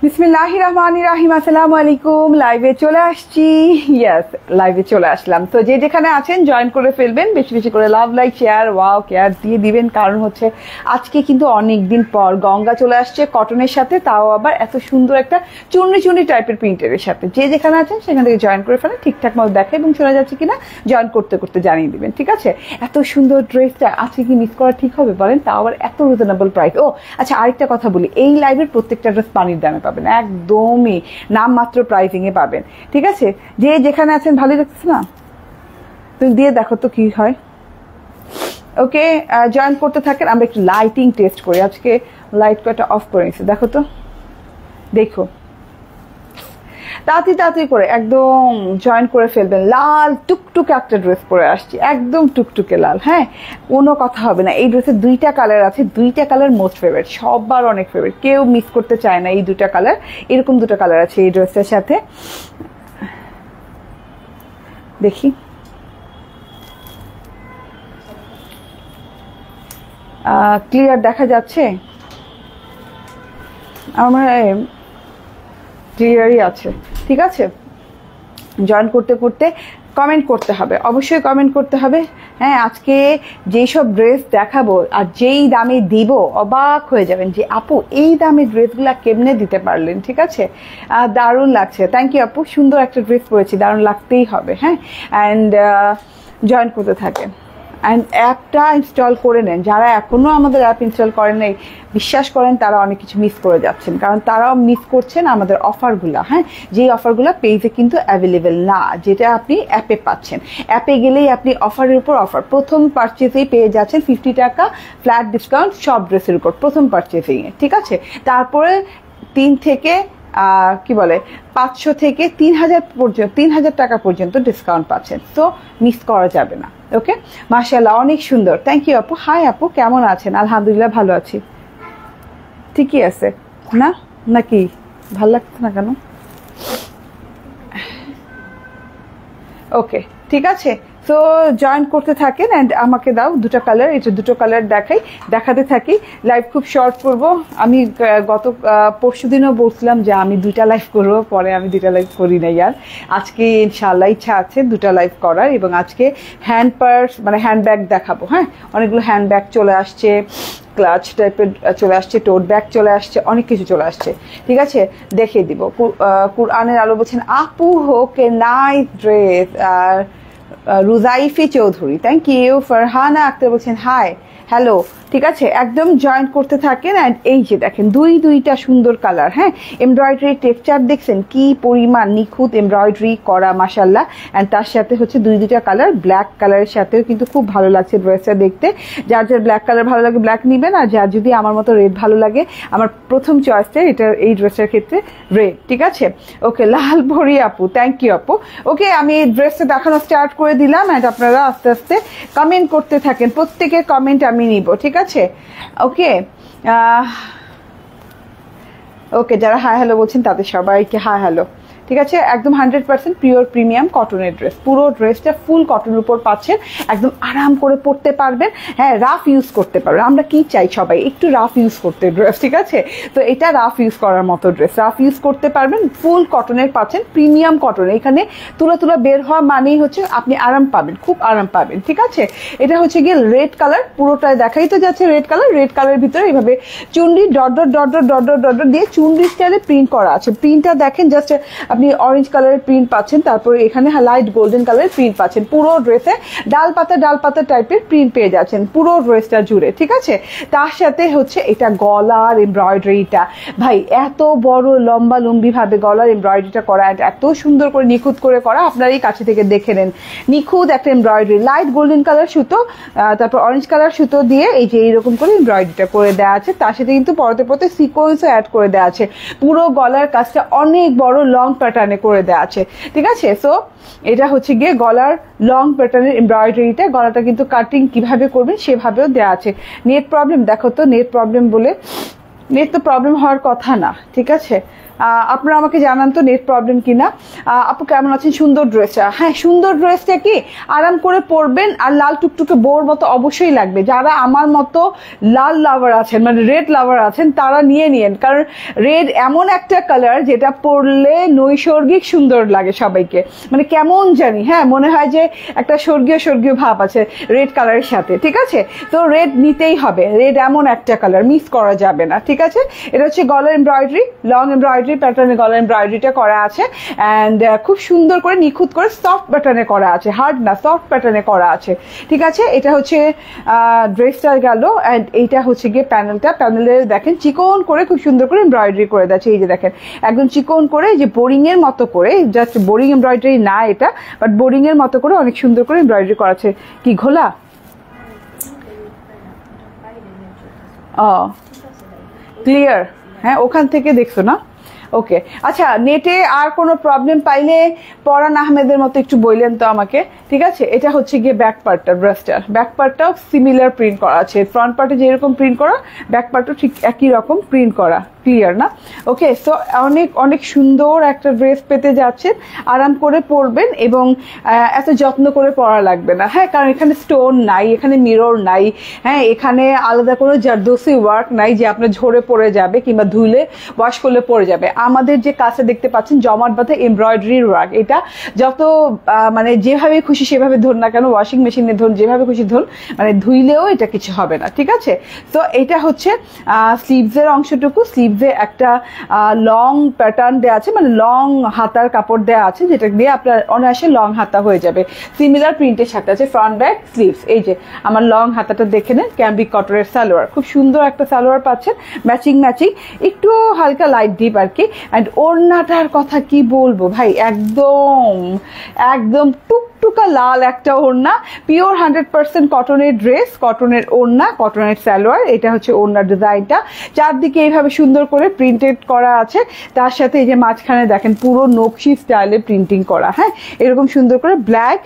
বিসমিল্লাহির রহমানির রহিম। আসসালামু আলাইকুম। লাইভে চলে আসছি। ইয়েস, লাইভে চলে আসলাম। তো যে যেখানে আছেন জয়েন করে ফেলবেন, বেশি বেশি করে লাভ, লাইক, শেয়ার, ওয়াও কেয়ার দিয়ে দিবেন। কারণ হচ্ছে আজকে কিন্তু অনেক দিন পর গঙ্গা চলে আসছে কটনের সাথে, তাও আবার এত সুন্দর একটা চুনরি চুনরি টাইপের প্রিন্টের সাথে। যে যেখানে আছেন সেখান থেকে জয়েন করে ফেলেন। ঠিকঠাক মতো দেখে এবং শোনা যাচ্ছে কিনা জয়েন করতে করতে জানিয়ে দিবেন, ঠিক আছে? এত সুন্দর ড্রেসটা আজকে কি মিস করা ঠিক হবে বলেন? তাও আবার এত রিজনেবল প্রাইস। ও আচ্ছা, আরেকটা কথা বলি, এই লাইভের প্রত্যেকটা ড্রেস পানির দামে পাবেন, একদমই নামমাত্র প্রাইসিং এ পাবেন, ঠিক আছে? যে যেখানে আছেন ভালোই লাগছে না? তুমি দিয়ে দেখো তো কি হয়। ওকে, জয়েন করতে থাকেন। আমরা একটু লাইটিং টেস্ট করি। আজকে লাইট কয়টা অফ করে নিচ্ছি, দেখো তো, দেখো তাড়াতাড়ি তাড়াতাড়ি করে একদম জয়েন করে ফেলবেন। লাল টুকটুকে একটা ড্রেস পরে আসছি, একদম টুকটুকে লাল। হ্যাঁ, কোনো কথা হবে না। এই ড্রেসের দুইটা কালার আছে, দুইটা কালার মোস্ট ফেভারিট, সবার অনেক ফেভারিট, কেউ মিস করতে চায় না এই দুটা কালার। এরকম দুটো কালার আছে এই ড্রেসটার সাথে। দেখি, ক্লিয়ার দেখা যাচ্ছে? আমার ক্লিয়ারই আছে, ঠিক আছে? জয়েন করতে করতে কমেন্ট করতে হবে, অবশ্যই কমেন্ট করতে হবে। হ্যাঁ, আজকে যেই সব ড্রেস দেখাবো আর যেই দামে দিব, অবাক হয়ে যাবেন যে আপু এই দামে ড্রেসগুলা কেমনে দিতে পারলেন, ঠিক আছে? দারুণ লাগছে। থ্যাংক ইউ আপু, সুন্দর একটা ড্রেস পরেছি, দারুণ লাগতেই হবে। হ্যাঁ, অ্যান্ড জয়েন করতে থাকেন। অ্যান্ড অ্যাপটা ইনস্টল করে নেন। যারা এখনও আমাদের অ্যাপ ইনস্টল করেন নাই, বিশ্বাস করেন তারা অনেক কিছু মিস করে যাচ্ছেন, কারণ তারাও মিস করছেন আমাদের অফারগুলো। হ্যাঁ, যেই অফারগুলো পেজে কিন্তু অ্যাভেলেবেল না, যেটা আপনি অ্যাপে পাচ্ছেন। অ্যাপে গেলেই আপনি অফারের উপর অফার, প্রথম পারচেজেই পেয়ে যাচ্ছেন 50 টাকা ফ্ল্যাট ডিসকাউন্ট সব ড্রেসের উপর, প্রথম পারচেজিংয়ে, ঠিক আছে? তারপরে 3 থেকে কি বলে 500 থেকে 3000 পর্যন্ত, 3000 টাকা পর্যন্ত ডিসকাউন্ট পাচ্ছেন। তো মিস করা যাবে না। ওকে, মাশাআল্লাহ, অনেক সুন্দর। থ্যাংক ইউ আপু। হাই আপু, কেমন আছেন? আলহামদুলিল্লাহ ভালো আছি। ঠিকই আছে না? নাকি ভাল লাগছে না কেন? ওকে, ঠিক আছে। তো জয়েন করতে থাকেন অ্যান্ড আমাকে দাও দুটো কালার, এটা দুটো কালার দেখাতে থাকি। লাইভ খুব শর্ট করব। আমি গত পরশু দিনও বলছিলাম যে আমি 2টা লাইভ করব, পরে আমি 2টা লাইভ করি নাই। আর আজকে ইনশাআল্লাহ ইচ্ছা আছে 2টা লাইভ করার। এবং আজকে হ্যান্ড পার্স মানে হ্যান্ডব্যাগ দেখাবো। হ্যাঁ, অনেকগুলো হ্যান্ডব্যাগ চলে আসছে, ক্লাচ টাইপের চলে আসছে, টোট ব্যাগ চলে আসছে, অনেক কিছু চলে আসছে, ঠিক আছে? দেখিয়ে দিব। কুরআনের আলো বলছেন আপু হোকে নাইস ড্রেস। আর রুজাইফি চৌধুরী, থ্যাংক ইউ। ফারহানা আক্তার বলছেন হাই, হ্যালো, ঠিক আছে? একদম জয়েন করতে থাকেন। অ্যান্ড এই যে দেখেন দুইটা সুন্দর কালার। হ্যাঁ, এমব্রয়ডারি টেক্সচার দেখছেন কি পরিমাণ নিখুঁত এমব্রয়ডারি করা, মাশাআল্লাহ। অ্যান্ড তার সাথে হচ্ছে দুইটা কালার, ব্ল্যাক কালারের সাথেও কিন্তু খুব ভালো লাগছে ড্রেসটা দেখতে। যার যার ব্ল্যাক কালার ভালো লাগে ব্ল্যাক নিবেন, আর যার যদি আমার মতো রেড ভালো লাগে, আমার প্রথম চয়েসটা এটা, এই ড্রেসটার ক্ষেত্রে রেড, ঠিক আছে? ওকে, লাল ভরি আপু, থ্যাংক ইউ আপু। ওকে, আমি এই ড্রেসটা দেখানো স্টার্ট করে দিলাম। অ্যান্ড আপনারা আস্তে আস্তে কমেন্ট করতে থাকেন, প্রত্যেকের কমেন্ট আমি নিব, ঠিক আছে? ওকে, ওকে, যারা হাই হ্যালো বলছেন তাদের সবাইকে হাই হ্যালো, ঠিক আছে? একদম 100% পিওর প্রিমিয়াম কটনের ড্রেস। পুরো ড্রেসটা ফুল কটনের উপর পাচ্ছেন, একদম আরাম করে পরতে পারবেন। হ্যাঁ, রাফ ইউজ করতে পারবেন। আমরা কি চাই সবাই একটু রাফ ইউজ করতে ড্রেস, ঠিক আছে? তো এটা রাফ ইউজ করার মতো ড্রেস, রাফ ইউজ করতে পারবেন। ফুল কটনের পাচ্ছেন, প্রিমিয়াম কটন। এখানে তুলা বের হওয়া মানেই হচ্ছে আপনি আরাম পাবেন, খুব আরাম পাবেন, ঠিক আছে? এটা হচ্ছে গিয়ে রেড কালার, পুরোটাই দেখাই তো যাচ্ছে রেড কালার। রেড কালারের ভিতরে এইভাবে চুনরি dot dot dot dot dot dot dot দিয়ে চুনরি স্টাইলে প্রিন্ট করা আছে। প্রিন্টটা দেখেন, জাস্ট আপনি অরেঞ্জ কালারের প্রিন্ট পাচ্ছেন, তারপরে এখানে লাইট গোল্ডেন কালারের প্রিন্ট পাচ্ছেন। পুরো ড্রেসে ডাল পাতা টাইপের প্রিন্ট পেয়ে যাচ্ছেন পুরো ড্রেসটা জুড়ে, ঠিক আছে? তার সাথে হচ্ছে এটা গলার এমব্রয়ডারিটা, ভাই এত বড় লম্বা লম্বি ভাবে গলার এমব্রয়ডারিটা করা, এত সুন্দর করে নিখুঁত করে করা। আপনারা এই কাছে থেকে দেখে নেন, নিখুঁত একটা এমব্রয়ডারি, লাইট গোল্ডেন কালার সুতো, তারপর অরেঞ্জ কালার সুতো দিয়ে এই যে এইরকম করে এমব্রয়ডারিটা করে দেওয়া আছে। তার সাথে কিন্তু পরতে সিকোয়েন্সও অ্যাড করে দেওয়া আছে। পুরো গলার কাজটা অনেক বড় লং প্যাটার্নে করে দেওয়া আছে, ঠিক আছে? সো এটা হচ্ছে গিয়ে গলার লং প্যাটার্নের এমব্রয়ডারিটা। গলাটা কিন্তু কাটিং কিভাবে করবেন সেভাবেও দেওয়া আছে। নেট প্রবলেম দেখো তো, নেট প্রবলেম বলে, নেট তো প্রবলেম হওয়ার কথা না, ঠিক আছে? আপনারা আমাকে জানান তো নেট প্রবলেম কিনা। আপু কেমন আছেন? সুন্দর ড্রেসটা, হ্যাঁ সুন্দর ড্রেসটা কি আরাম করে পরবেন, আর লাল টুকটুকে বোর মতো অবশ্যই লাগবে। যারা আমার মতো লাল লাভার আছেন, মানে রেড লাভার আছেন, তারা নিয়ে নিন, কারণ রেড এমন একটা কালার যেটা পরলে নৈসর্গিক সুন্দর লাগে সবাইকে, মানে কেমন জানি, হ্যাঁ মনে হয় যে একটা স্বর্গীয় ভাব আছে রেড কালারের সাথে, ঠিক আছে? তো রেড নিতেই হবে, রেড এমন একটা কালার, মিস করা যাবে না, ঠিক আছে? এটা হচ্ছে গলার এমব্রয়ডারি, লং এমব্রয়ডারি প্যাটার্নে গলার এমব্রয়ডারিটা করা আছে, অ্যান্ড খুব সুন্দর করে নিখুঁত করে সফট প্যাটার্নে করা আছে, হার্ড না সফট প্যাটার্নে করা আছে, ঠিক আছে? এটা হচ্ছে ড্রেসটা গেল, অ্যান্ড এইটা হচ্ছে গিয়ে প্যানেলটা। প্যানেলে দেখেন চিকন করে খুব সুন্দর করে এমব্রয়ডারি করে দিয়েছে, এই যে দেখেন একদম চিকন করে, যে বোরিং এর মতো করে, জাস্ট বোরিং এমব্রয়ডারি না এটা, বাট বোরিং এর মতো করে অনেক সুন্দর করে এমব্রয়ডারি করা আছে। কি ঘোলা? ক্লিয়ার? হ্যাঁ ওখান থেকে দেখছো না? ওকে, আচ্ছা নেটে আর কোনো প্রবলেম পাইলে পরান আহমেদের মতো একটু বললেন তো আমাকে, ঠিক আছে? এটা হচ্ছে গিয়ে ব্যাক পার্টটা, ড্রেসটার ব্যাক পার্টটাও সিমিলার প্রিন্ট করা আছে, ফ্রন্ট পার্টে যেরকম প্রিন্ট করা ব্যাক পার্টও ঠিক একই রকম প্রিন্ট করা, ক্লিয়ার না? ওকে, সো অনেক অনেক সুন্দর একটা ড্রেস পেতে যাচ্ছেন, আরাম করে পরবেন এবং এত যত্ন করে পরা লাগবে না, হ্যাঁ কারণ এখানে স্টোন নাই, এখানে মিরর নাই, হ্যাঁ এখানে আলাদা কোনো জারদোসি ওয়ার্ক নাই যে আপনার ঝরে পড়ে যাবে কিংবা ধুলে ওয়াশ করলে পড়ে যাবে। আমাদের যে কাজটা দেখতে পাচ্ছেন জমাট বাঁধা এমব্রয়ডারির ওয়ার্ক, এটা যত মানে যেভাবে খুশি সেভাবে ধরুন না কেন, ওয়াশিং মেশিনে ধরুন, যেভাবে খুশি ধরুন, মানে ধুইলেও এটা কিছু হবে না, ঠিক আছে? তো এটা হচ্ছে স্লিভসের অংশটুকু, স্লিভসে একটা লং প্যাটার্ন দেওয়া আছে, মানে লং হাতার কাপড় দেওয়া আছে, যেটা দিয়ে আপনার অনায়াসে লং হাতা হয়ে যাবে, সিমিলার প্রিন্টের সাথে আছে ফ্রন্ট ব্যাক স্লিভস। এই যে আমার লং হাতাটা দেখে নেন, ক্যাম্বিক কটনের সালোয়ার, খুব সুন্দর একটা সালোয়ার পাচ্ছেন, ম্যাচিং একটু হালকা লাইট ডিপ আর কি। অ্যান্ড ওড়নাটার কথা কি বলবো ভাই, একদম একদম টুকটুকা লাল একটা ওড়না, পিওর 100% কটনের ড্রেস, কটনের ওড়না, কটনের সালোয়ার। এটা হচ্ছে ওড়নার ডিজাইনটা, চারদিকে এইভাবে সুন্দর করে প্রিন্টেড করা আছে, তার সাথে এই যে মাঝখানে দেখেন পুরো নকশি স্টাইলে প্রিন্টিং করা, হ্যাঁ এরকম সুন্দর করে ব্ল্যাক,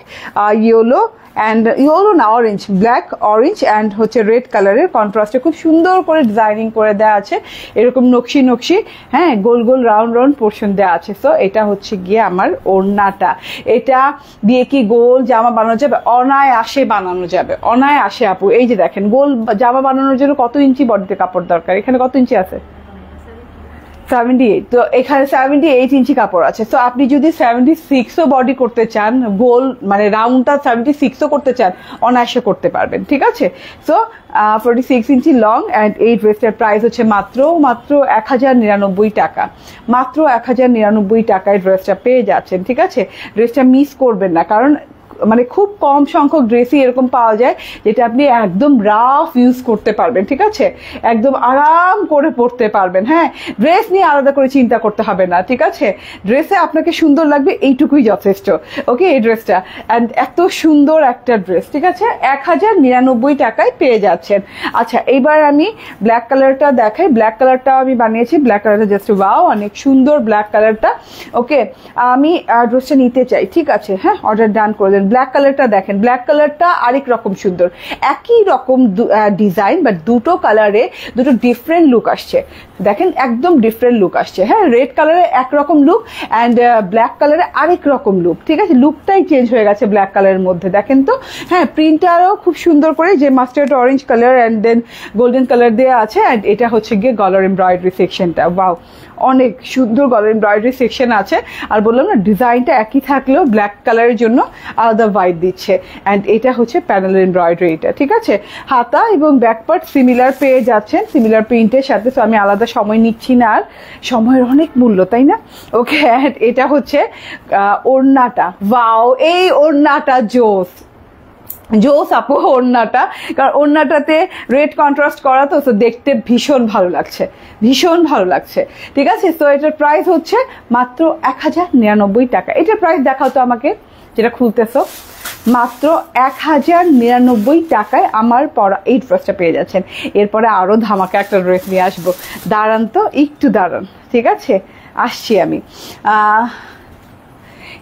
ইয়েলো অ্যান্ড ইয়েলো না অরেঞ্জ, ব্ল্যাক অরেঞ্জ অ্যান্ড হচ্ছে রেড কালারের কন্ট্রাস্টে খুব সুন্দর করে ডিজাইনিং করে দেওয়া আছে, এরকম নকশি, হ্যাঁ গোল গোল রাউন্ড পোর্শন দেওয়া আছে। সো এটা হচ্ছে গিয়ে আমার ওড়নাটা, এটা দিয়ে কি গোল জামা বানানো যাবে? অনায়াসে বানানো যাবে, অনায়াসে আপু। এই যে দেখেন গোল জামা বানানোর জন্য কত ইঞ্চি বডিতে কাপড় দরকার? এখানে কত ইঞ্চি আছে? 78, তো এখানে 78 ইঞ্চি কাপড় আছে। তো আপনি যদি 76ও বডি করতে চান, গোল মানে রাউন্ডটা 76ও করতে চান, অনায়াসে করতে পারবেন, ঠিক আছে? সো 46 ইঞ্চি লং, অ্যান্ড এই ড্রেসটার প্রাইস হচ্ছে মাত্র 1099 টাকা, মাত্র 1099 টাকায় ড্রেসটা পেয়ে যাচ্ছেন, ঠিক আছে? ড্রেসটা মিস করবেন না, কারণ মানে খুব কম সংখ্যক ড্রেসই এরকম পাওয়া যায় যেটা আপনি একদম রাফ ইউজ করতে পারবেন, ঠিক আছে? একদম আরাম করে পরতে পারবেন, হ্যাঁ ড্রেস নিয়ে আলাদা করে চিন্তা করতে হবে না, ঠিক আছে? ড্রেসে আপনাকে সুন্দর লাগবে এইটুকুই যথেষ্ট, ওকে? এই ড্রেসটা অ্যান্ড এত সুন্দর একটা ড্রেস, ঠিক আছে? 1099 টাকায় পেয়ে যাচ্ছেন। আচ্ছা এইবার আমি ব্ল্যাক কালারটা দেখাই, ব্ল্যাক কালারটাও আমি বানিয়েছি, ব্ল্যাক কালারটা জাস্ট ওয়াও, অনেক সুন্দর ব্ল্যাক কালারটা। ওকে, আমি ড্রেসটা নিতে চাই, ঠিক আছে? হ্যাঁ অর্ডার ডান করে দেন। ব্ল্যাক কালারটা দেখেন, ব্ল্যাক কালারটা আরেক রকম সুন্দর, একই রকম ডিজাইন বাট দুটো কালারে দুটো ডিফারেন্ট লুক আসছে, দেখেন একদম ডিফারেন্ট লুক আসছে, হ্যাঁ রেড কালারে একরকম লুক অ্যান্ড ব্ল্যাক কালারে আরেক রকম লুক, ঠিক আছে? লুকটাই চেঞ্জ হয়ে গেছে ব্ল্যাক কালারের মধ্যে, দেখেন তো, হ্যাঁ প্রিন্টারও খুব সুন্দর করে, যে mustard orange colour and then golden colour দেওয়া আছে, অ্যান্ড এটা হচ্ছে গিয়ে গলার এমব্রয়ডারি সেকশনটা, ওয়াও অনেক সুন্দর গলার এমব্রয়ডারি সেকশন আছে। আর বললাম না ডিজাইনটা একই থাকলেও ব্ল্যাক কালারের জন্য আলাদা ভাইব দিচ্ছে, অ্যান্ড এটা হচ্ছে প্যানেল এমব্রয়ডারিটা, ঠিক আছে? হাতা এবং ব্যাক পার্ট সিমিলার পেয়ে যাচ্ছেন, সিমিলার প্রিন্টের সাথে। তো আমি আলাদা সময় নিচ্ছি না, আর সময়ের অনেক মূল্য, তাই না? ওকে, অ্যান্ড এটা হচ্ছে ওড়নাটা, ওয়াও এই ওড়নাটা জোস আপু ওড়নাটা, কারণ ওড়নাটাতে রেড কন্ট্রাস্ট করা, তো দেখতে ভীষণ ভালো লাগছে, ভীষণ ভালো লাগছে, ঠিক আছে? তো এটার প্রাইস হচ্ছে মাত্র 1099 টাকা। এটার প্রাইস দেখাও তো আমাকে, যেটা খুলতেছো। মাত্র 1099 টাকায় আমার পরা এই ড্রেসটা পেয়ে যাচ্ছেন। এরপরে আরো ধামাকা একটা ড্রেস নিয়ে আসবো, দাঁড়ান তো একটু দাঁড়ান, ঠিক আছে? আসছি আমি।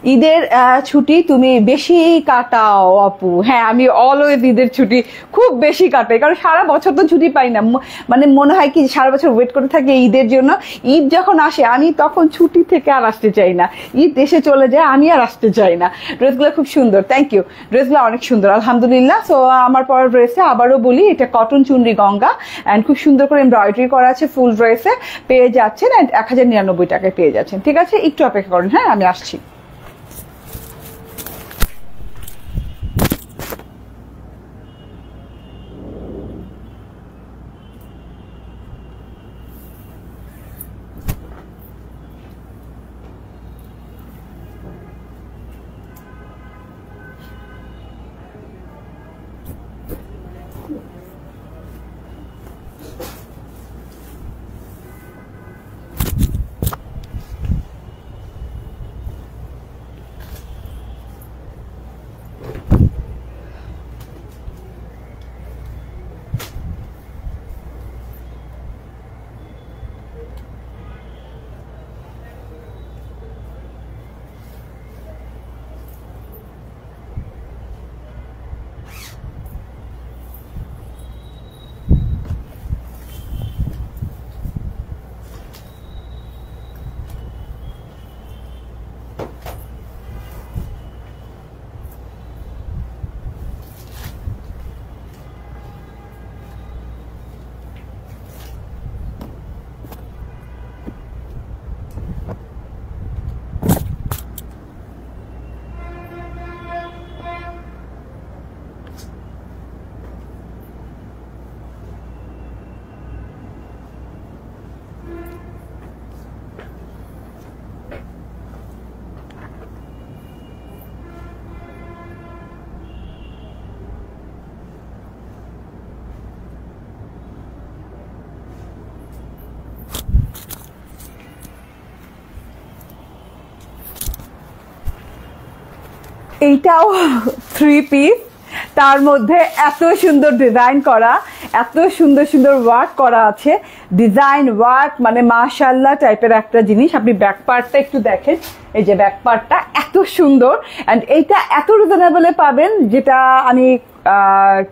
ঈদের ছুটি তুমি বেশি কাটাও আপু। হ্যাঁ, আমি অলওয়েজ ঈদের ছুটি খুব বেশি কাটাই, কারণ সারা বছর তো ছুটি পাই না। মানে মনে হয় কি সারা বছর ওয়েট করে থাকি ঈদের জন্য। ঈদ যখন আসে আমি তখন ছুটি থেকে আর আসতে চাই না, ঈদ দেশে চলে যায়, আমি আর আসতে চাই না। ড্রেসগুলো খুব সুন্দর, থ্যাংক ইউ। ড্রেসগুলো অনেক সুন্দর আলহামদুলিল্লাহ। সো আমার পরের ড্রেসে আবারও বলি, এটা কটন চুনরি গঙ্গা অ্যান্ড খুব সুন্দর করে এমব্রয়ডারি করা আছে। ফুল ড্রেসে পেয়ে যাচ্ছেন 1099 টাকায় পেয়ে যাচ্ছেন। ঠিক আছে, একটু অপেক্ষা করেন, হ্যাঁ আমি আসছি। এইটাও 3 পিস, তার মধ্যে এত সুন্দর ডিজাইন করা, এত সুন্দর সুন্দর ওয়ার্ক করা আছে। ডিজাইন ওয়ার্ক মানে মাশাআল্লাহ টাইপের একটা জিনিস। আপনি ব্যাক পার্টটা একটু দেখেন, এই যে ব্যাক পার্টটা এত সুন্দর অ্যান্ড এইটা এত রিজনেবলে পাবেন, যেটা আমি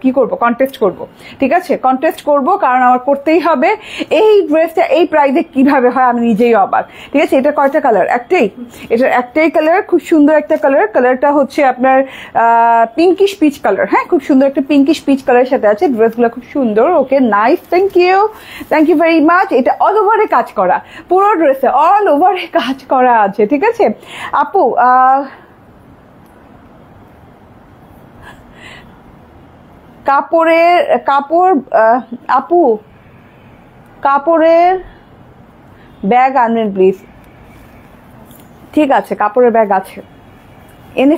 কি করব, কন্টেস্ট করব। ঠিক আছে, কন্টেস্ট করব, কারণ আমার করতেই হবে। এই ড্রেসটা এই প্রাইসে কিভাবে হয় আমি নিজেই অবাক। ঠিক আছে, এটা কয়টা কালার? একটাই, এটার একটাই কালার, খুব সুন্দর একটা কালার। কালারটা হচ্ছে আপনার পিঙ্কিশ পিচ কালার। হ্যাঁ, খুব সুন্দর একটা পিঙ্কিশ পিচ কালারের সাথে আছে। ড্রেসগুলো খুব সুন্দর। Okay, nice, thank you, thank you very much. এটা অল ওভারে কাজ করা, পুরো ড্রেসে অল ওভারে কাজ করা আছে। ঠিক আছে আপু, আপু কাপড়ের ব্যাগ আনবেন প্লিজ। ঠিক আছে, কাপড়ের ব্যাগ আছে, এনে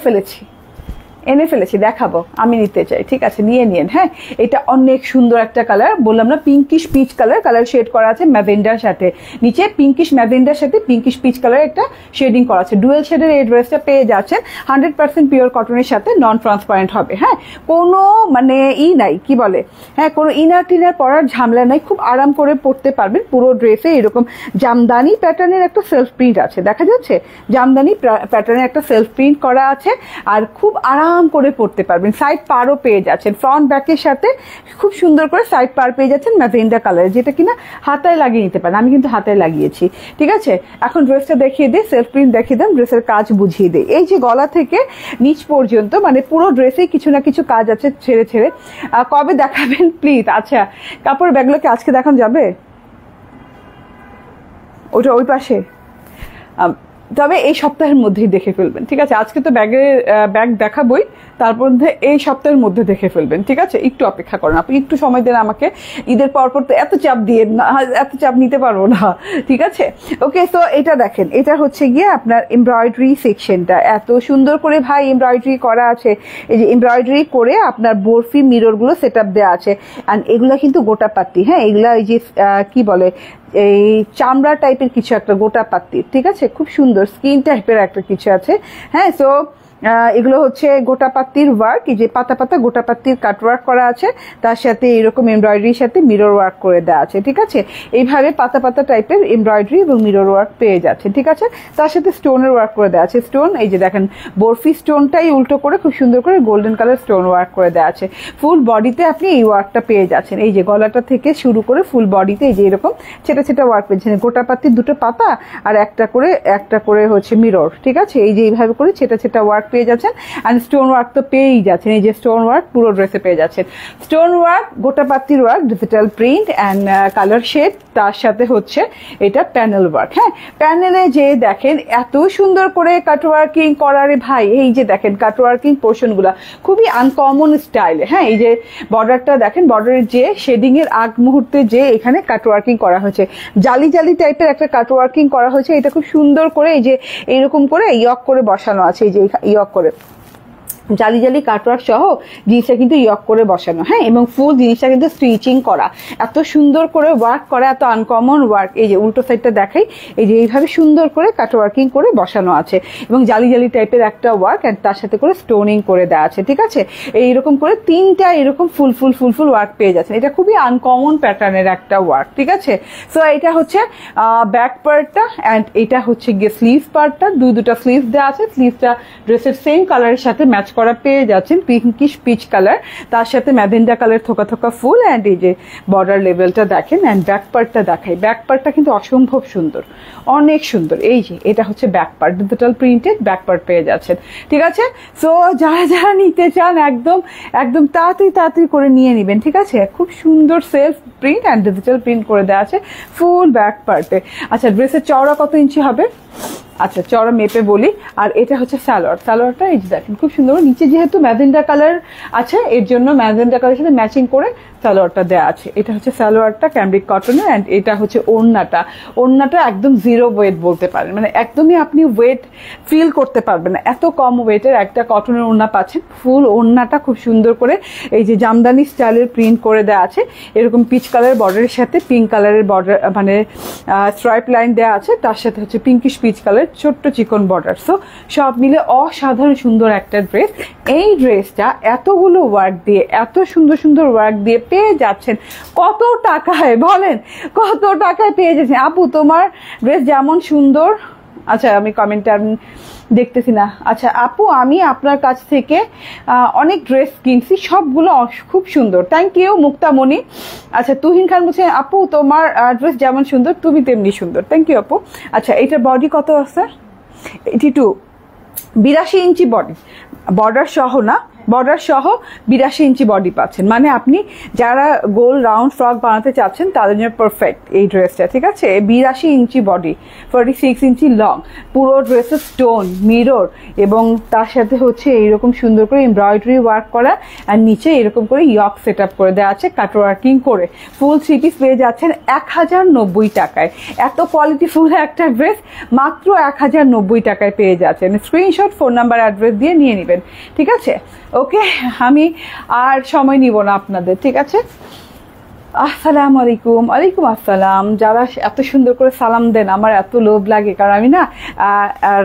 ফেলেছি, দেখাবো, আমি নিতে চাই। ঠিক আছে, নিয়ে নিন। হ্যাঁ, এটা অনেক সুন্দর একটা কালার, বললাম না পিঙ্কিশ পিচ কালার শেড করা আছে ম্যাজেন্ডার সাথে, নিচে পিঙ্কিশ ম্যাজেন্ডার সাথে পিঙ্কিশ পিচ কালার একটা শেডিং করা আছে। ডুয়েল শেডের এই ড্রেসটা পেয়ে যাচ্ছেন 100% পিওর কটনের সাথে, নন ট্রান্সপারেন্ট হবে। হ্যাঁ, কোনো মানে নাই, কি বলে, হ্যাঁ কোনো ইনার টিনার পরার ঝামেলা নাই, খুব আরাম করে পরতে পারবেন। পুরো ড্রেসে এরকম জামদানি প্যাটার্নের একটা সেলফ প্রিন্ট আছে, দেখা যাচ্ছে জামদানি প্যাটার্নের একটা সেলফ প্রিন্ট করা আছে, আর খুব আরাম করে পড়তে পারবেন। সাইড পারও পেয়ে যাচ্ছেন, ফ্রন্ট ব্যাকের সাথে খুব সুন্দর করে সাইড পার পেয়ে যাচ্ছেন ম্যাজেন্ডা কালারের, যেটা কিনা হাতায় লাগিয়ে নিতে পারেন। আমি কিন্তু হাতায় লাগিয়েছি। ঠিক আছে, এখন ড্রেসটা দেখিয়ে দিই, সেলফ প্রিন্ট দেখিয়ে দেন, ড্রেসের কাজ বুঝিয়ে দিই। এই যে গলা থেকে নিচ পর্যন্ত মানে পুরো ড্রেসে কিছু না কিছু কাজ আছে ছেড়ে ছেড়ে। কবে দেখাবেন প্লিজ? আচ্ছা, কাপড়ের ব্যাগগুলোকে আজকে দেখানো যাবে? ওটা ওই পাশে, তবে এই সপ্তাহের মধ্যেই দেখে ফেলবেন। ঠিক আছে, আজকে তো ব্যাগ দেখাবই, তার মধ্যে এই সপ্তাহের মধ্যে দেখে ফেলবেন। ঠিক আছে, একটু অপেক্ষা করেন, আপনি একটু সময় দেন আমাকে। ঈদের পরপর তো এত চাপ দিয়ে না, এত চাপ নিতে পারবো না। ঠিক আছে, ওকে। তো এটা দেখেন, এটা হচ্ছে গিয়ে আপনার এমব্রয়ডারি সেকশনটা এত সুন্দর করে ভাই এমব্রয়ডারি করা আছে। এই যে এমব্রয়ডারি করে আপনার বরফি মিররগুলো সেট আপ দেওয়া আছে, অ্যান্ড এগুলা কিন্তু গোটা পাত্তি। হ্যাঁ, এগুলা এই যে কি বলে, এই চামড়া টাইপের কিছু একটা গোটা পাত্তি। ঠিক আছে, খুব সুন্দর স্কিন টাইপের একটা কিছু আছে। হ্যাঁ, সো এগুলো হচ্ছে গোটাপাত্তির ওয়ার্ক, এই যে পাতা পাতা গোটাপাত্তির কাট ওয়ার্ক করা আছে, তার সাথে এরকম এমব্রয়ডারির সাথে মিরর ওয়ার্ক করে দেওয়া আছে। ঠিক আছে, এইভাবে পাতা পাতা টাইপের এমব্রয়ডারি এবং মিরর ওয়ার্ক পেয়ে যাচ্ছে। ঠিক আছে, তার সাথে স্টোনের ওয়ার্ক করে দেওয়া আছে। স্টোন এই যে দেখেন বরফি স্টোনটাই উল্টো করে খুব সুন্দর করে গোল্ডেন কালার স্টোন ওয়ার্ক করে দেওয়া আছে। ফুল বডিতে আপনি এই ওয়ার্কটা পেয়ে যাচ্ছেন। এই যে গলাটা থেকে শুরু করে ফুল বডিতে এই যে এরকম ছেটা ছেটা ওয়ার্ক পেয়েছেন, গোটাপাত্তির দুটো পাতা আর একটা করে হচ্ছে মিরর। ঠিক আছে, এই যে এইভাবে করে ছেটা ছেটা ওয়ার্ক পেয়ে যাচ্ছেন। অ্যান্ড স্টোন ওয়ার্ক তো পেয়েই যাচ্ছেন, এই যে স্টোন ওয়ার্ক পুরো ড্রেসে পেয়ে যাচ্ছেন। স্টোন ওয়ার্ক, গোটাপাত্তির work, digital print and colour shade, তার সাথে হচ্ছে এটা প্যানেল ওয়ার্ক। হ্যাঁ, প্যানেলে যে দেখেন এত সুন্দর করে কাটওয়ার্কিং করারে ভাই, এই যে দেখেন কাটওয়ার্কিং পোর্শনগুলা খুবই আনকমন স্টাইলে। হ্যাঁ, এই যে বর্ডারটা দেখেন, বর্ডারের যে শেডিং এর আগ মুহূর্তে যে এখানে কাটওয়ার্কিং করা হয়েছে, জালি জালি টাইপের একটা কাটওয়ার্কিং করা হয়েছে। এটা খুব সুন্দর করে এই যে এইরকম করে ইয়ক করে বসানো আছে, এই যে ইয়ক করে জালি জালি কাটওয়ার্ক সহ জিনিসটা কিন্তু ইয়ক করে বসানো। হ্যাঁ, এবং ফুল জিনিসটা কিন্তু স্টিচিং করা, এত সুন্দর করে ওয়ার্ক করা, এত আনকমন ওয়ার্ক। এই যে উল্টো সাইডটা দেখাই, এই যে এইভাবে সুন্দর করে কাটওয়ার্কিং করে বসানো আছে এবং জালি জালি টাইপের একটা ওয়ার্ক, এন্ড তার সাথে করে স্টোনিং করে দেওয়া আছে। ঠিক আছে, এইরকম করে তিনটা এরকম ফুল ফুল ফুল ফুল ওয়ার্ক পেয়ে যাচ্ছেন। এটা খুবই আনকমন প্যাটার্নের একটা ওয়ার্ক। ঠিক আছে, সো এটা হচ্ছে ব্যাক পার্টটা, অ্যান্ড এটা হচ্ছে গিয়ে স্লিভ পার্টটা। দুটা স্লিভ দেওয়া আছে, স্লিভটা ড্রেসের সেম কালারের সাথে ম্যাচ করা পেয়ে যাচ্ছেন, পিঙ্কিশ পিচ কালার, তার সাথে ম্যাজেন্ডা কালার থোকা থোকা ফুল, অ্যান্ড এই যে বর্ডার লেভেলটা দেখেন। অ্যান্ড ব্যাক পার্টটা দেখাই, ব্যাক পার্টটা কিন্তু অসম্ভব সুন্দর, অনেক সুন্দর। এই যে এটা হচ্ছে back part, digital printed back part পেয়ে যাচ্ছেন। ঠিক আছে, সো যারা যারা নিতে চান একদম একদম তাড়াতাড়ি করে নিয়ে নেবেন। ঠিক আছে, খুব সুন্দর self print and digital print করে দেওয়া আছে ফুল ব্যাক পার্টে। আচ্ছা, ড্রেসের চওড়া কত ইঞ্চি হবে? আচ্ছা, চওড়া মেপে বলি। আর এটা হচ্ছে সালোয়ারটা এই যে দেখেন খুব সুন্দর, নিচে যেহেতু ম্যাজেন্ডা কালার আছে এর জন্য ম্যাজেন্ডা কালারের সাথে ম্যাচিং করে সালোয়ারটা দেওয়া আছে। এটা হচ্ছে সালোয়ারটা ক্যামব্রিক কটনের, অ্যান্ড এটা হচ্ছে ওড়নাটা একদম জিরো ওয়েট বলতে পারেন, মানে একদমই আপনি ওয়েট ফিল করতে পারবেন না, এত কম ওয়েটের একটা কটনের ওড়না পাচ্ছেন। ফুল ওড়নাটা খুব সুন্দর করে এই যে জামদানি স্টাইলের প্রিন্ট করে দেওয়া আছে, এরকম পিচ কালারের বর্ডারের সাথে পিঙ্ক কালারের বর্ডার মানে স্ট্রাইপ লাইন দেওয়া আছে, তার সাথে হচ্ছে পিঙ্কিশ পিচ কালার ছোট্ট চিকন বর্ডার। সো সব মিলে অসাধারণ সুন্দর একটা ড্রেস। এই ড্রেসটা এতগুলো ওয়ার্ক দিয়ে, এত সুন্দর সুন্দর ওয়ার্ক দিয়ে পেয়ে যাচ্ছেন কত টাকায় বলেন, কত টাকায় পেয়ে যাচ্ছেন? আপু তোমার ড্রেস যেমন সুন্দর, আচ্ছা আমি কমেন্টে দেখতেছি না। আচ্ছা আপু, আমি আপনার কাছ থেকে অনেক ড্রেস কিনছি, সবগুলো খুব সুন্দর, থ্যাংক ইউ মুক্তামণি। আচ্ছা, তুহিন খান বলছেন আপু তোমার ড্রেস যেমন সুন্দর তুমি তেমনি সুন্দর, থ্যাংক ইউ আপু। আচ্ছা, এটার বডি কত আছে? 82 82 ইঞ্চি বডি, বর্ডার সহ না, বর্ডার সহ 82 ইঞ্চি বডি পাচ্ছেন। মানে আপনি যারা গোল রাউন্ড ফ্রক বানাতে চাচ্ছেন তাদের জন্য পারফেক্ট এই ড্রেসটা। ঠিক আছে, 82 ইঞ্চি বডি, 46 ইঞ্চি লং, পুরো ড্রেসের স্টোন মিরর এবং তার সাথে হচ্ছে এইরকম সুন্দর করে এমব্রয়ডারি ওয়ার্ক করা, আর নিচে এরকম করে ইয়ক সেট আপ করে দেওয়া আছে কাটওয়ার্কিং করে। ফুল 3 পিস পেয়ে যাচ্ছেন 1090 টাকায়। এত কোয়ালিটিফুল একটা ড্রেস মাত্র 1090 টাকায় পেয়ে যাচ্ছেন। স্ক্রিনশট, ফোন নাম্বার, অ্যাড্রেস দিয়ে নিয়ে নেবেন। ঠিক আছে, ওকে, আমি আর সময় নিব না আপনাদের। ঠিক আছে, আসসালামু আলাইকুম। ওয়ালাইকুম আসসালাম। যারা এত সুন্দর করে সালাম দেন আমার এত লোভ লাগে, কারণ আমি না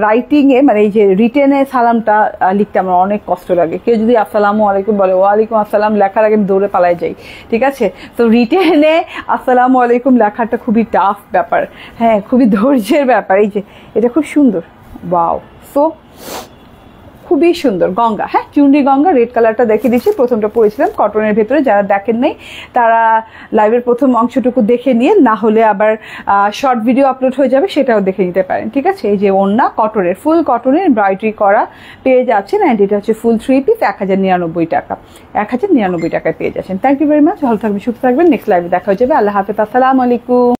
রাইটিংয়ে মানে এই যে রিটেনে সালামটা লিখতে আমার অনেক কষ্ট লাগে। কেউ যদি আসসালামু আলাইকুম বলে, ওয়ালাইকুম আসসালাম লেখার আগে আমি দৌড়ে পালাই যাই। ঠিক আছে, তো রিটেনে আসসালামু আলাইকুম লেখাটা খুবই টাফ ব্যাপার, হ্যাঁ খুবই ধৈর্যের ব্যাপার। এই যে এটা খুব সুন্দর, ওয়াও, সো খুবই সুন্দর গঙ্গা। হ্যাঁ, চুনরি গঙ্গা, রেড কালারটা দেখে দিচ্ছি, প্রথমটা পরেছিলাম কটনের ভেতরে। যারা দেখেন নাই তারা লাইভের প্রথম অংশটুকু দেখে নিয়ে, না হলে আবার শর্ট ভিডিও আপলোড হয়ে যাবে, সেটাও দেখে নিতে পারেন। ঠিক আছে, এই যে ওড়না কটনের, ফুল কটনের এমব্রয়ডারি করা পেয়ে যাচ্ছেন, অ্যান্ড এটা হচ্ছে ফুল 3 পিস 1099 টাকা, 1099 টাকায় পেয়ে যাচ্ছেন। থ্যাংক ইউ ভেরি মাচ, ভালো থাকবেন, সুস্থ থাকবেন। নেক্সট লাইভে দেখা হয়ে যাবে। আল্লাহ হাফেজ, আসসালামু আলাইকুম।